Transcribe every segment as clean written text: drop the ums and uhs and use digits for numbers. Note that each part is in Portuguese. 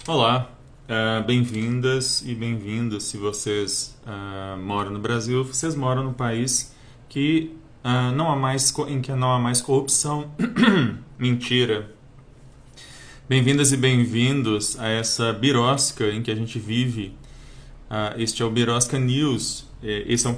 Olá, bem-vindas e bem-vindos. Se vocês moram no Brasil, vocês moram num país que não há mais, em que não há mais corrupção. Mentira. Bem-vindas e bem-vindos a essa birosca em que a gente vive. Este é o Birosca News. Esse é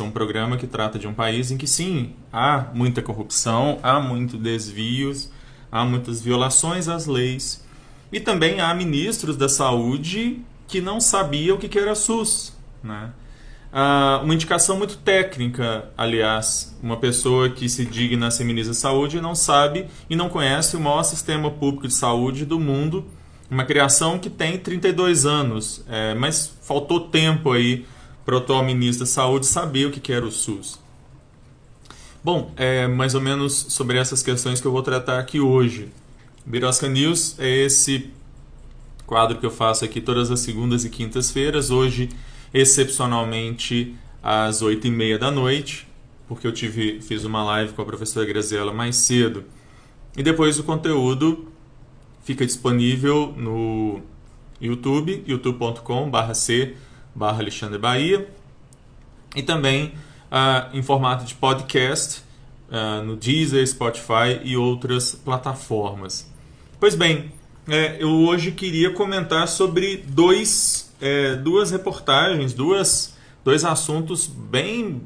um programa que trata de um país em que sim, há muita corrupção, há muitos desvios, há muitas violações às leis. E também há ministros da saúde que não sabiam o que era SUS, né? Uma indicação muito técnica, aliás, uma pessoa que se digna a ser ministra da saúde não sabe e não conhece o maior sistema público de saúde do mundo, uma criação que tem 32 anos, mas faltou tempo aí para o atual ministro da saúde saber o que era o SUS. Bom, é mais ou menos sobre essas questões que eu vou tratar aqui hoje. Birosca News é esse quadro que eu faço aqui todas as segundas e quintas-feiras. Hoje, excepcionalmente, às 8h30 da noite, porque eu fiz uma live com a professora Graziela mais cedo. E depois o conteúdo fica disponível no YouTube, youtube.com/c/Alexandre Bahia, e também em formato de podcast no Deezer, Spotify e outras plataformas. Pois bem, eu hoje queria comentar sobre duas reportagens, dois assuntos bem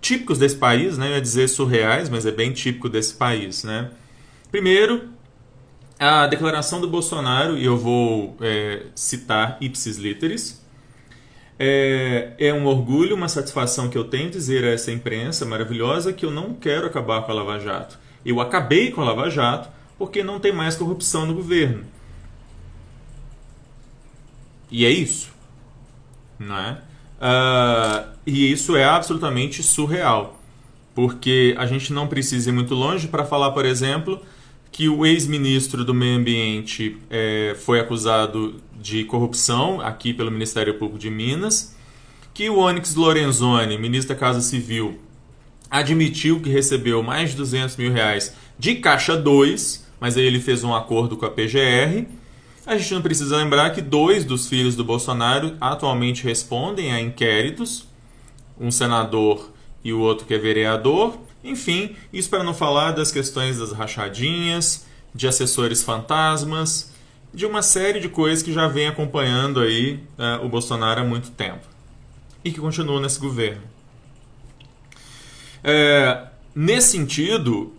típicos desse país, né? Eu ia dizer surreais, mas é bem típico desse país, né? Primeiro, a declaração do Bolsonaro, e eu vou citar ipsis literis. É um orgulho, uma satisfação que eu tenho dizer a essa imprensa maravilhosa que eu não quero acabar com a Lava Jato. Eu acabei com a Lava Jato porque não tem mais corrupção no governo. E é isso. Não é? E isso é absolutamente surreal. Porque a gente não precisa ir muito longe para falar, por exemplo, que o ex-ministro do Meio Ambiente foi acusado de corrupção aqui pelo Ministério Público de Minas, que o Onyx Lorenzoni, ministro da Casa Civil, admitiu que recebeu mais de R$200 mil de Caixa 2, mas aí ele fez um acordo com a PGR. A gente não precisa lembrar que 2 dos filhos do Bolsonaro atualmente respondem a inquéritos, um senador e o outro que é vereador. Enfim, isso para não falar das questões das rachadinhas, de assessores fantasmas, de uma série de coisas que já vem acompanhando aí o Bolsonaro há muito tempo e que continuam nesse governo. Nesse sentido,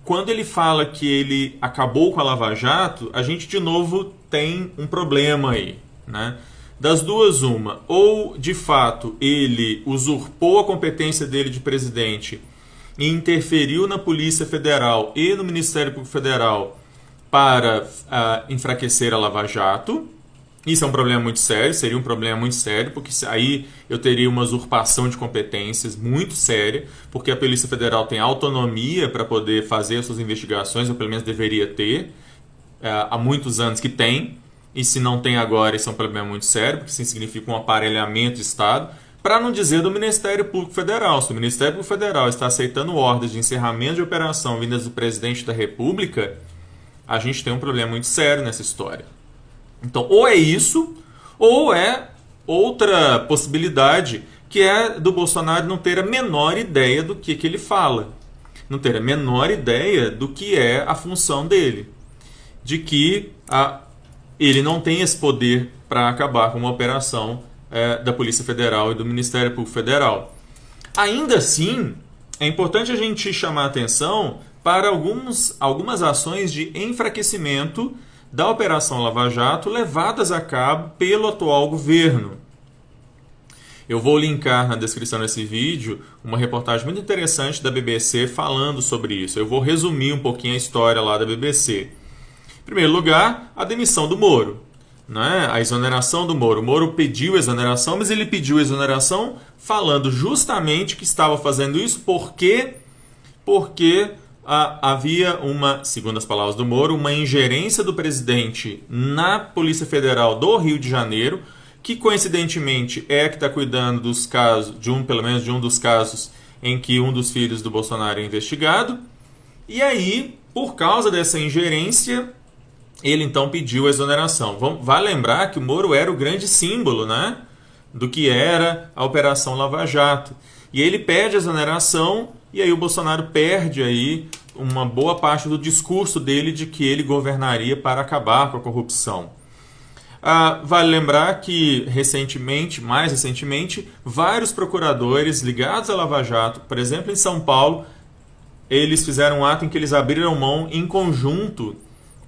quando ele fala que ele acabou com a Lava Jato, a gente de novo tem um problema aí, né? Das duas, uma, ou de fato ele usurpou a competência dele de presidente e interferiu na Polícia Federal e no Ministério Público Federal para enfraquecer a Lava Jato. Isso é um problema muito sério, seria um problema muito sério, porque aí eu teria uma usurpação de competências muito séria, porque a Polícia Federal tem autonomia para poder fazer as suas investigações, ou pelo menos deveria ter, há muitos anos que tem, e se não tem agora, isso é um problema muito sério, porque isso significa um aparelhamento de Estado, para não dizer do Ministério Público Federal. Se o Ministério Público Federal está aceitando ordens de encerramento de operação vindas do presidente da República, a gente tem um problema muito sério nessa história. Então, ou é isso, ou é outra possibilidade, que é do Bolsonaro não ter a menor ideia do que ele fala. Não ter a menor ideia do que é a função dele. De que ele não tem esse poder para acabar com uma operação da Polícia Federal e do Ministério Público Federal. Ainda assim, é importante a gente chamar a atenção para algumas ações de enfraquecimento da Operação Lava Jato levadas a cabo pelo atual governo. Eu vou linkar na descrição desse vídeo uma reportagem muito interessante da BBC falando sobre isso. Eu vou resumir um pouquinho a história lá da BBC. Em primeiro lugar, a demissão do Moro, né? A exoneração do Moro. O Moro pediu exoneração, mas ele pediu exoneração falando justamente que estava fazendo isso porque havia segundo as palavras do Moro, uma ingerência do presidente na Polícia Federal do Rio de Janeiro, que coincidentemente é que está cuidando dos casos, pelo menos de um dos casos em que um dos filhos do Bolsonaro é investigado. E aí, por causa dessa ingerência, ele então pediu a exoneração. Vale lembrar que o Moro era o grande símbolo, né, do que era a Operação Lava Jato. E ele pede a exoneração, e aí o Bolsonaro perde aí uma boa parte do discurso dele de que ele governaria para acabar com a corrupção. Vale lembrar que mais recentemente, vários procuradores ligados à Lava Jato, por exemplo em São Paulo, eles fizeram um ato em que eles abriram mão em conjunto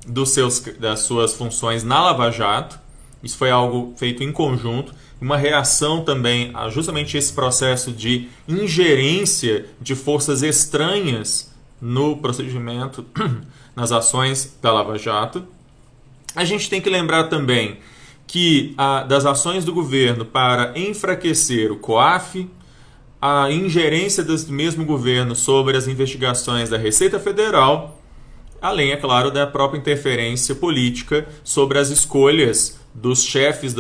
das suas funções na Lava Jato. Isso foi algo feito em conjunto, uma reação também a justamente esse processo de ingerência de forças estranhas no procedimento, nas ações da Lava Jato. A gente tem que lembrar também que das ações do governo para enfraquecer o COAF, a ingerência do mesmo governo sobre as investigações da Receita Federal, além, é claro, da própria interferência política sobre as escolhas dos chefes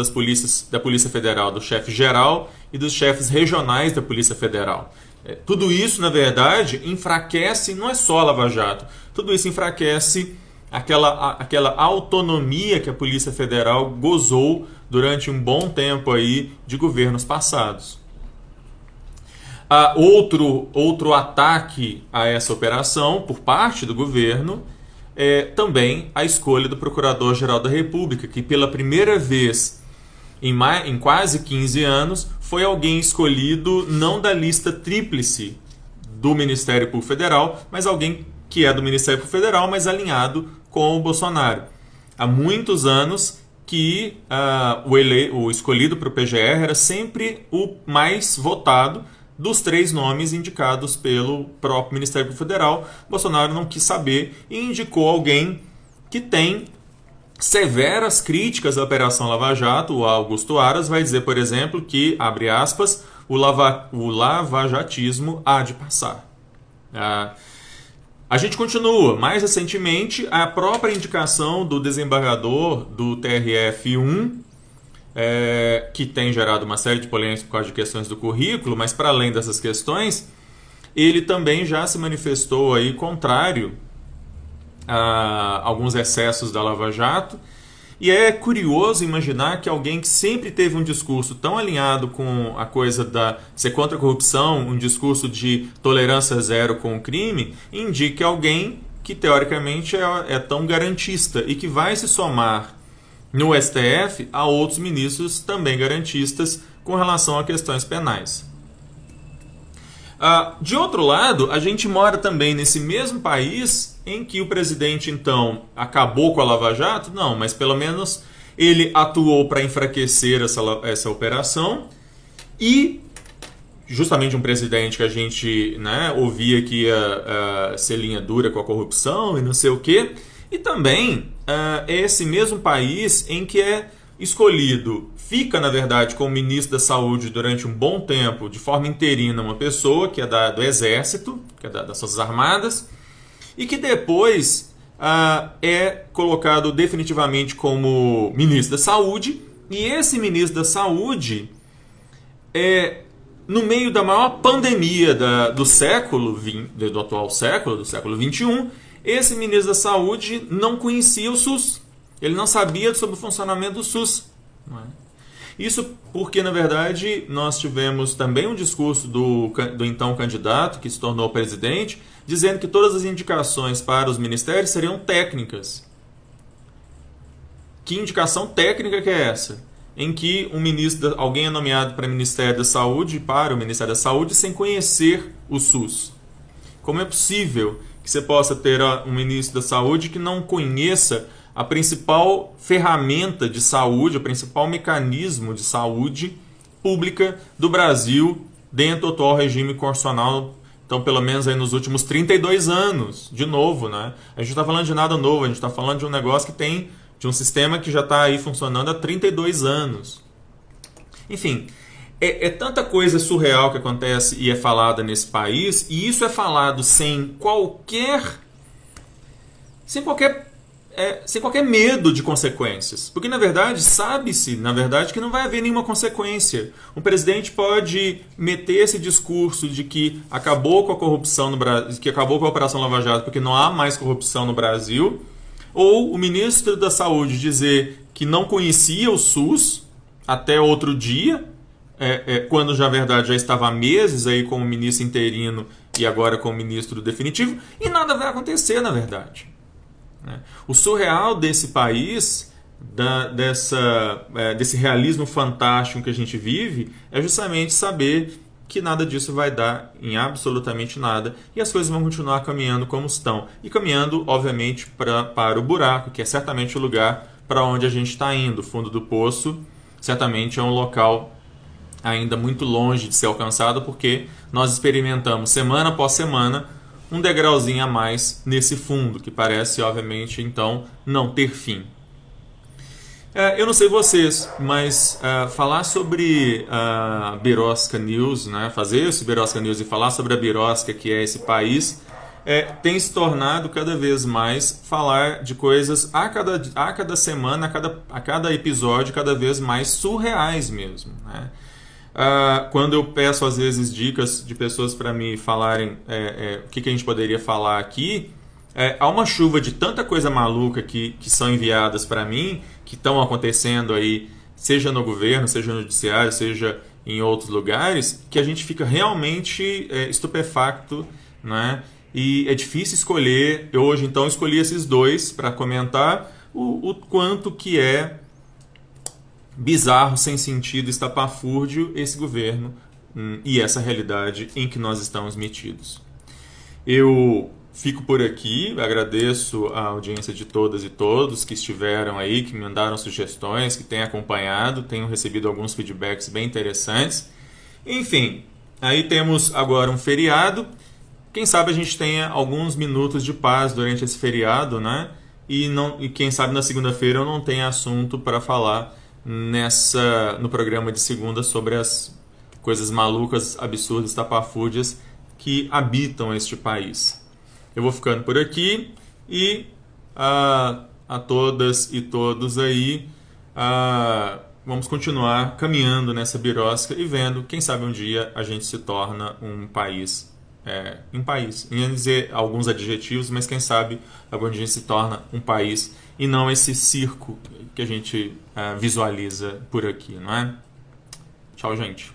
da Polícia Federal, do chefe geral e dos chefes regionais da Polícia Federal. Tudo isso, na verdade, enfraquece, não é só a Lava Jato, tudo isso enfraquece aquela autonomia que a Polícia Federal gozou durante um bom tempo aí de governos passados. Outro ataque a essa operação por parte do governo é também a escolha do Procurador-Geral da República, que pela primeira vez em quase 15 anos foi alguém escolhido não da lista tríplice do Ministério Público Federal, mas alguém que é do Ministério Público Federal, mas alinhado com o Bolsonaro. Há muitos anos que o escolhido para o PGR era sempre o mais votado dos 3 nomes indicados pelo próprio Ministério Público Federal. Bolsonaro não quis saber e indicou alguém que tem severas críticas à Operação Lava Jato. O Augusto Aras vai dizer, por exemplo, que, abre aspas, o lavajatismo há de passar. A gente continua. Mais recentemente, a própria indicação do desembargador do TRF-1, que tem gerado uma série de polêmicas por causa de questões do currículo, mas para além dessas questões, ele também já se manifestou aí contrário a alguns excessos da Lava Jato. E é curioso imaginar que alguém que sempre teve um discurso tão alinhado com a coisa da ser contra a corrupção, um discurso de tolerância zero com o crime, indique alguém que teoricamente é tão garantista e que vai se somar no STF a outros ministros também garantistas com relação a questões penais. De outro lado, a gente mora também nesse mesmo país em que o presidente, então, acabou com a Lava Jato? Não, mas pelo menos ele atuou para enfraquecer essa operação e justamente um presidente que a gente, né, ouvia que ia ser linha dura com a corrupção e não sei o quê. E também é esse mesmo país em que é escolhido, fica na verdade como ministro da Saúde durante um bom tempo, de forma interina, uma pessoa que é do Exército, que é das Forças Armadas, e que depois é colocado definitivamente como ministro da Saúde. E esse ministro da Saúde no meio da maior pandemia do atual século, do século XXI, esse ministro da Saúde não conhecia o SUS. Ele não sabia sobre o funcionamento do SUS. Não é? Isso porque, na verdade, nós tivemos também um discurso do então candidato, que se tornou presidente, dizendo que todas as indicações para os ministérios seriam técnicas. Que indicação técnica que é essa? Em que alguém é nomeado para o Ministério da Saúde, sem conhecer o SUS. Como é possível que você possa ter um ministro da Saúde que não conheça a principal ferramenta de saúde, o principal mecanismo de saúde pública do Brasil dentro do atual regime constitucional, então pelo menos aí nos últimos 32 anos, de novo, né? A gente não está falando de nada novo, a gente está falando de um negócio que tem, de um sistema que já está aí funcionando há 32 anos. Enfim, é tanta coisa surreal que acontece e é falada nesse país, e isso é falado sem qualquer medo de consequências. Porque, na verdade, sabe-se, que não vai haver nenhuma consequência. O presidente pode meter esse discurso de que acabou com a corrupção no Brasil, que acabou com a Operação Lava Jato porque não há mais corrupção no Brasil, Ou o ministro da Saúde dizer que não conhecia o SUS até outro dia, quando já, na verdade, já estava há meses aí com o ministro interino e agora com o ministro definitivo, e nada vai acontecer, na verdade. O surreal desse país, desse realismo fantástico que a gente vive, é justamente saber que nada disso vai dar em absolutamente nada e as coisas vão continuar caminhando como estão. E caminhando, obviamente, para o buraco, que é certamente o lugar para onde a gente está indo. O fundo do poço certamente é um local ainda muito longe de ser alcançado, porque nós experimentamos semana após semana um degrauzinho a mais nesse fundo, que parece, obviamente, então, não ter fim. Eu não sei vocês, mas falar sobre a Birosca News, né, fazer esse Birosca News e falar sobre a Birosca, que é esse país, tem se tornado cada vez mais falar de coisas a cada semana, a cada episódio, cada vez mais surreais mesmo, né? Quando eu peço às vezes dicas de pessoas para me falarem o que a gente poderia falar aqui, há uma chuva de tanta coisa maluca que são enviadas para mim, que estão acontecendo aí, seja no governo, seja no judiciário, seja em outros lugares, que a gente fica realmente estupefacto, né? E é difícil escolher. Eu hoje então escolhi esses dois para comentar o quanto que é bizarro, sem sentido, estapafúrdio esse governo e essa realidade em que nós estamos metidos. Eu fico por aqui, agradeço a audiência de todas e todos que estiveram aí, que me mandaram sugestões, que têm acompanhado, tenho recebido alguns feedbacks bem interessantes. Enfim, aí temos agora um feriado. Quem sabe a gente tenha alguns minutos de paz durante esse feriado, né? E quem sabe na segunda-feira eu não tenha assunto para falar no programa de segunda sobre as coisas malucas, absurdas, tapafúrdias que habitam este país. Eu vou ficando por aqui e a todas e todos aí, vamos continuar caminhando nessa birosca e vendo, quem sabe um dia a gente se torna um país. Ia dizer alguns adjetivos, mas quem sabe algum dia a gente se torna um país e não esse circo que a gente visualiza por aqui, não é? Tchau, gente.